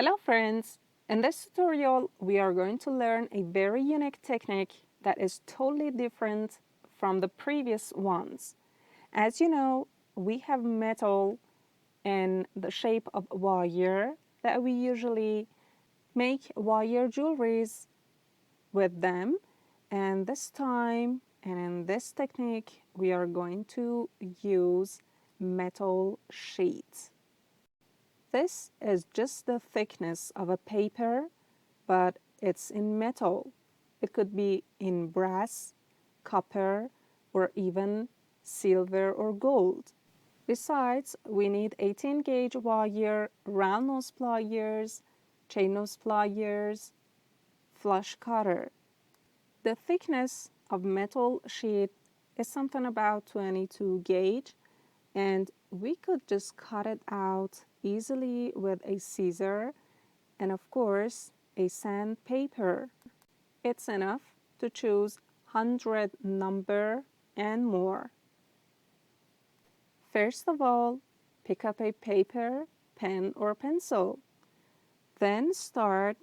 Hello friends! In this tutorial, we are going to learn a very unique technique that is totally different from the previous ones. As you know, we have metal in the shape of wire that we usually make wire jewelries with them. And this time, and in this technique, we are going to use metal sheets. This is just the thickness of a paper, but it's in metal. It could be in brass, copper, or even silver or gold. Besides, we need 18 gauge wire, round nose pliers, chain nose pliers, flush cutter. The thickness of metal sheet is something about 22 gauge, and we could just cut it out easily with a scissor and of course a sandpaper. It's enough to choose 100 number and more. First of all, pick up a paper, pen or pencil. Then start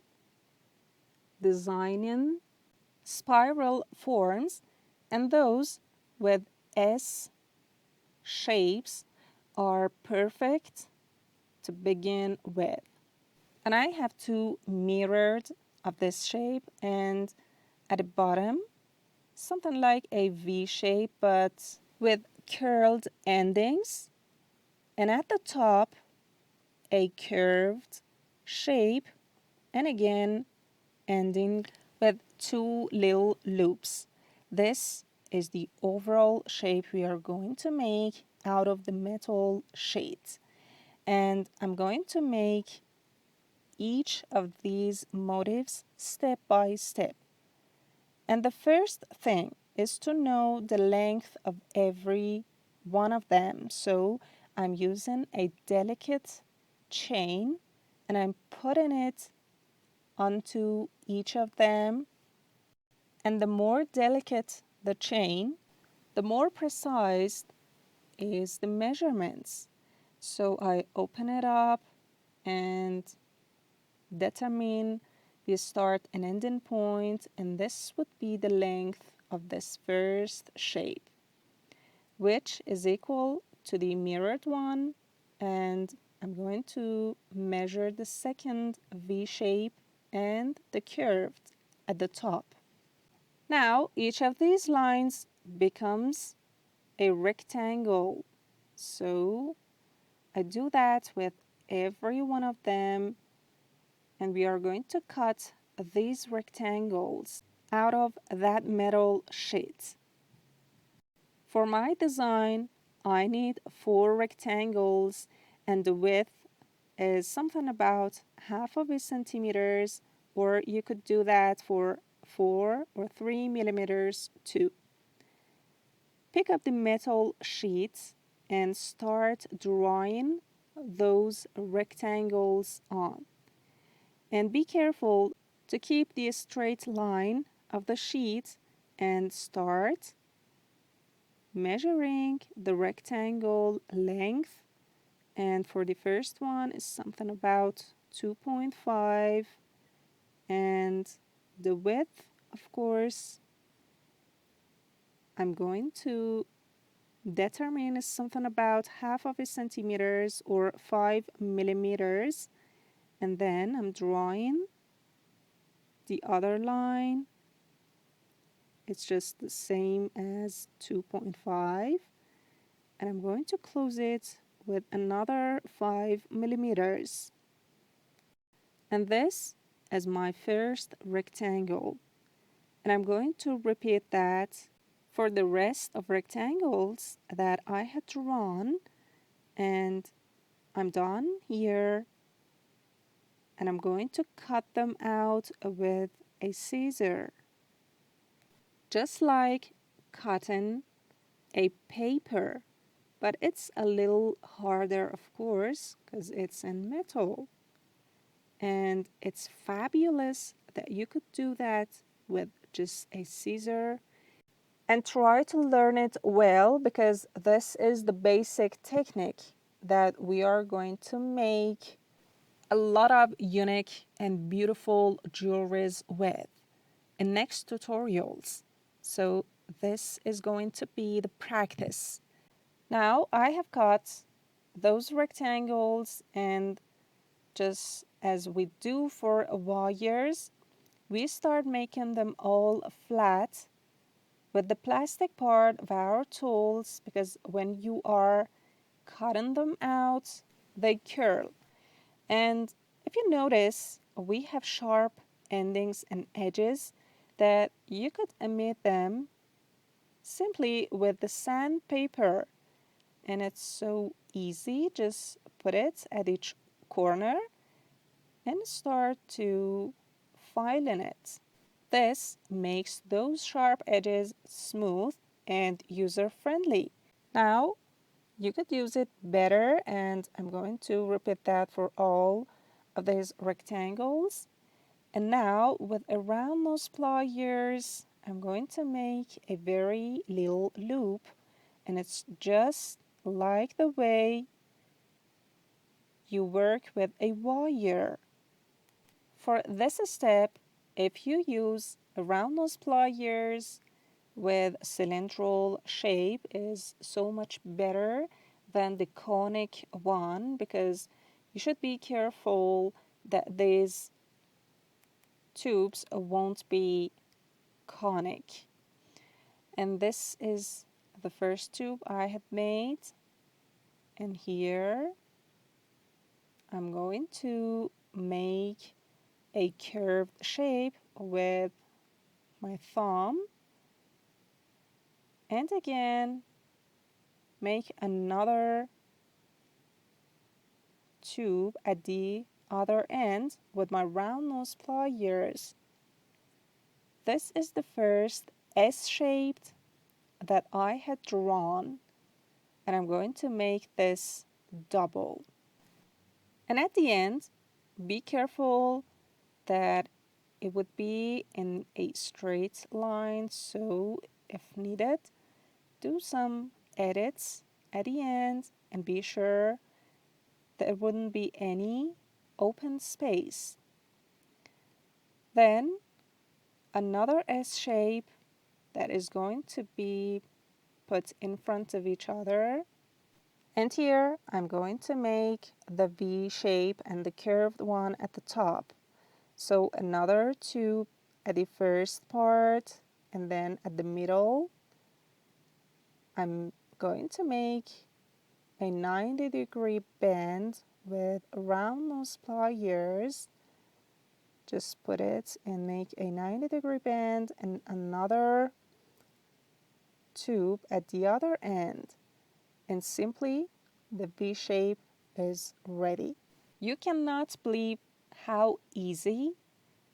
designing spiral forms, and those with S shapes are perfect to begin with. And I have two mirrored of this shape, and at the bottom something like a V shape but with curled endings, and at the top a curved shape, and again ending with two little loops. This is the overall shape we are going to make out of the metal sheet. And I'm going to make each of these motifs step by step. And the first thing is to know the length of every one of them. So I'm using a delicate chain and I'm putting it onto each of them. And the more delicate the chain, the more precise is the measurements. So I open it up and determine the start and ending point, and this would be the length of this first shape, which is equal to the mirrored one, and I'm going to measure the second V shape and the curved at the top. Now each of these lines becomes a rectangle, so I do that with every one of them, and we are going to cut these rectangles out of that metal sheet. For my design, I need 4 rectangles, and the width is something about half of a centimeters, or you could do that for 4 or 3 millimeters too. Pick up the metal sheets and start drawing those rectangles on. And be careful to keep the straight line of the sheet and start measuring the rectangle length. And for the first one is something about 2.5, and the width, of course, I'm going to determine is something about half of a centimeters or 5 millimeters. And then I'm drawing the other line. It's just the same as 2.5, and I'm going to close it with another 5 millimeters. And this is my first rectangle, and I'm going to repeat that for the rest of rectangles that I had drawn. And I'm done here, and I'm going to cut them out with a scissor, just like cutting a paper, but it's a little harder, of course, because it's in metal. And it's fabulous that you could do that with just a scissor. And try to learn it well, because this is the basic technique that we are going to make a lot of unique and beautiful jewelries with in next tutorials. So this is going to be the practice. Now I have cut those rectangles, and just as we do for wires, we start making them all flat with the plastic part of our tools, because when you are cutting them out, they curl. And if you notice, we have sharp endings and edges that you could omit them simply with the sandpaper. And it's so easy. Just put it at each corner and start to file in it. This makes those sharp edges smooth and user-friendly. Now, you could use it better, and I'm going to repeat that for all of these rectangles. And now, with a round nose pliers, I'm going to make a very little loop, and it's just like the way you work with a wire. For this step, if you use a round nose pliers with cylindrical shape is so much better than the conic one, because you should be careful that these tubes won't be conic. And this is the first tube I have made, and here I'm going to make a curved shape with my thumb, and again make another tube at the other end with my round nose pliers. This is the first S-shaped that I had drawn, and I'm going to make this double. And at the end, be careful that it would be in a straight line, so if needed, do some edits at the end and be sure there wouldn't be any open space. Then another S shape that is going to be put in front of each other. And here I'm going to make the V shape and the curved one at the top. So another tube at the first part, and then at the middle I'm going to make a 90-degree bend with round nose pliers. Just put it and make a 90-degree bend and another tube at the other end, and simply the V shape is ready. You cannot believe how easy,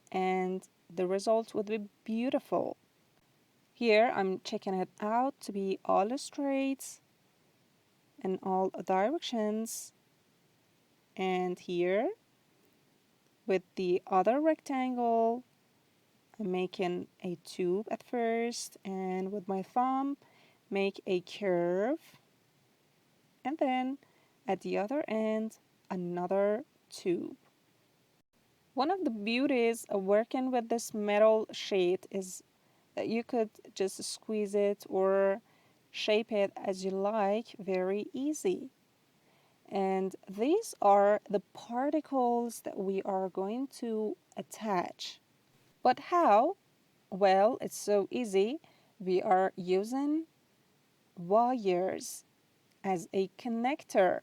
and the result would be beautiful. Here I'm checking it out to be all straight in all directions, and here with the other rectangle I'm making a tube at first, and with my thumb make a curve, and then at the other end another tube. One of the beauties of working with this metal sheet is that you could just squeeze it or shape it as you like, very easy. And these are the particles that we are going to attach. But how? Well, it's so easy. We are using wires as a connector.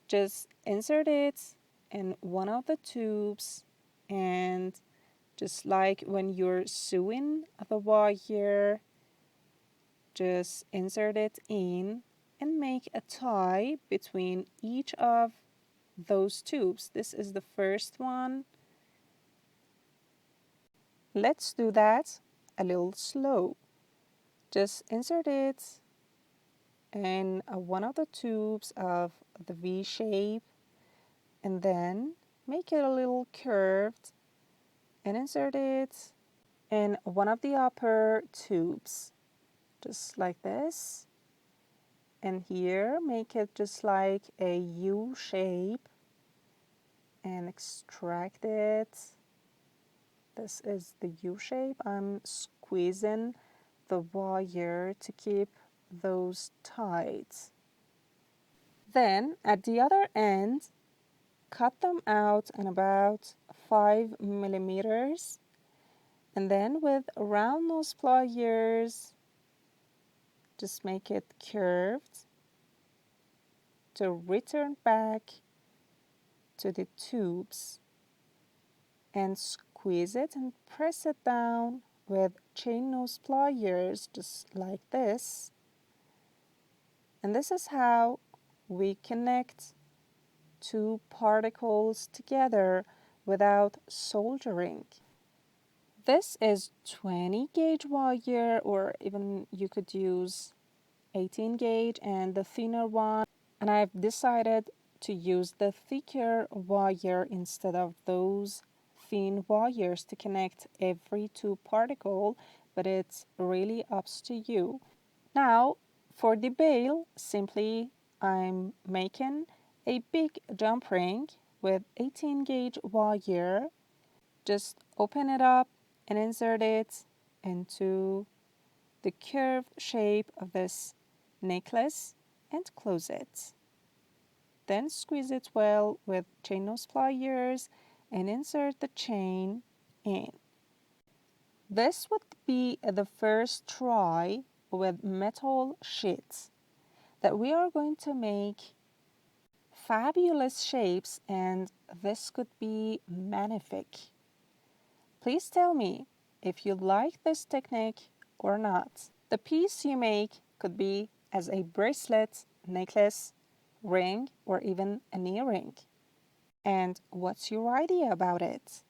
Just insert it in one of the tubes, and just like when you're sewing the wire, just insert it in and make a tie between each of those tubes. This is the first one. Let's do that a little slow. Just insert it in one of the tubes of the V shape, and then make it a little curved and insert it in one of the upper tubes, just like this. And here make it just like a U shape, and extract it. This is the U shape. I'm squeezing the wire to keep those tight. Then at the other end, cut them out in about 5 millimeters. And then with round nose pliers, just make it curved to return back to the tubes and squeeze it and press it down with chain nose pliers just like this. And this is how we connect two particles together without soldering. This is 20 gauge wire, or even you could use 18 gauge and the thinner one. And I've decided to use the thicker wire instead of those thin wires to connect every two particle, but it's really up to you. Now for the bail, simply I'm making a big jump ring with 18 gauge wire. Just open it up and insert it into the curved shape of this necklace and close it. Then squeeze it well with chain nose pliers and insert the chain in. This would be the first try with metal sheets that we are going to make fabulous shapes, and this could be magnific. Please tell me if you like this technique or not. The piece you make could be as a bracelet, necklace, ring, or even an earring. And what's your idea about it?